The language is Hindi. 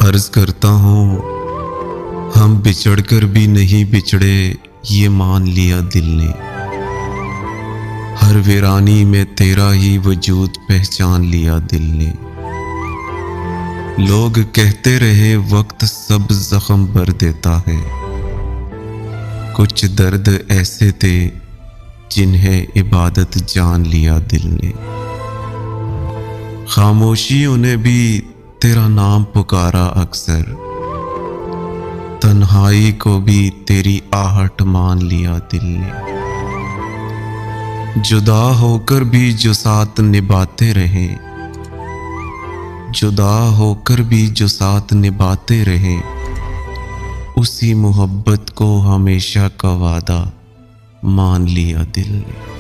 अर्ज करता हूँ, हम बिछड़कर भी नहीं बिछड़े, ये मान लिया दिल ने। हर वीरानी में तेरा ही वजूद पहचान लिया दिल ने। लोग कहते रहे वक्त सब जख्म भर देता है, कुछ दर्द ऐसे थे जिन्हें इबादत जान लिया दिल ने। खामोशियों ने भी तेरा नाम पुकारा अक्सर, तन्हाई को भी तेरी आहट मान लिया दिल ने। जुदा होकर भी जो साथ निभाते रहे, जुदा होकर भी जो साथ निभाते रहे, उसी मोहब्बत को हमेशा का वादा मान लिया दिल ने।